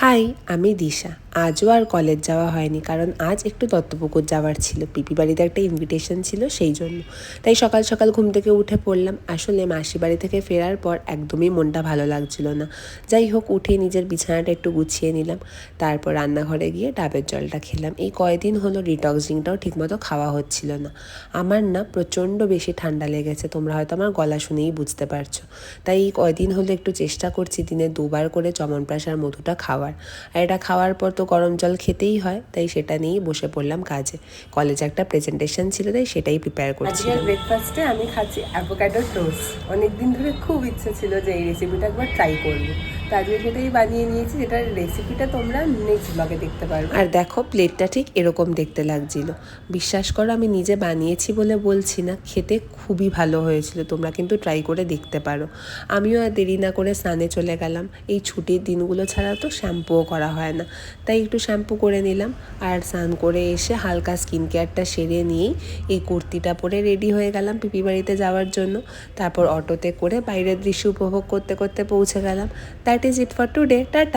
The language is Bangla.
হাই, আমি দিশা। আজও আর কলেজ যাওয়া হয়নি, কারণ আজ একটু দত্তপুকুর যাওয়ার ছিল। পিপি বাড়িতে একটা ইনভিটেশন ছিল, সেই জন্য। তাই সকাল সকাল ঘুম থেকে উঠে পড়লাম। আসলে মাসি বাড়ি থেকে ফেরার পর একদমই মনটা ভালো লাগছিল না। যাই হোক, উঠে নিজের বিছানাটা একটু গুছিয়ে নিলাম। তারপর রান্নাঘরে গিয়ে ডাবের জলটা খেলাম। এই কয়দিন হলো ডিটক্স ড্রিঙ্কটাও ঠিকমতো খাওয়া হচ্ছিল না। আমার না প্রচণ্ড বেশি ঠান্ডা লেগেছে, তোমরা হয়তো আমার গলা শুনেই বুঝতে পারছো। তাই এই কয়দিন হলো একটু চেষ্টা করছি দিনে 2বার করে চ্যবনপ্রাশ আর মধুটা খাওয়ার। আর এটা খাওয়ার পর তো গরম জল খেতেই হয়, তাই সেটা নিয়েই বসে পড়লাম কাজে। কলেজে একটা প্রেজেন্টেশন ছিল, তাই সেটাই প্রিপেয়ার করছি। আজকের ব্রেকফাস্টে আমি খাচ্ছি অ্যাভোকাডো টোস্ট। অনেকদিন ধরে খুব ইচ্ছে ছিল যে এই রেসিপিটা একবার ট্রাই করবো, তো আজকে সেটাই বানিয়ে নিয়েছি, যেটার রেসিপিটা তোমরা নেক্সট ব্লগে দেখতে পারবে। আর দেখো, প্লেটটা ঠিক এরকম দেখতে লাগছিল। বিশ্বাস করো, আমি নিজে বানিয়েছি বলে বলছি না, খেতে খুবই ভালো হয়েছিল। তোমরা কিন্তু ট্রাই করে দেখতে পারো। আমিও আর দেরি না করে স্নানে চলে গেলাম। এই ছুটির দিনগুলো ছাড়া তো শ্যাম্পুও করা হয় না, তাই একটু শ্যাম্পু করে নিলাম। আর স্নান করে এসে হালকা স্কিন কেয়ারটা সেরে নিয়েই এই কুর্তিটা পরে রেডি হয়ে গেলাম পিপি বাড়িতে যাওয়ার জন্য। তারপর অটোতে করে বাইরের দৃশ্য উপভোগ করতে করতে পৌঁছে গেলাম। That is it for today. Tata.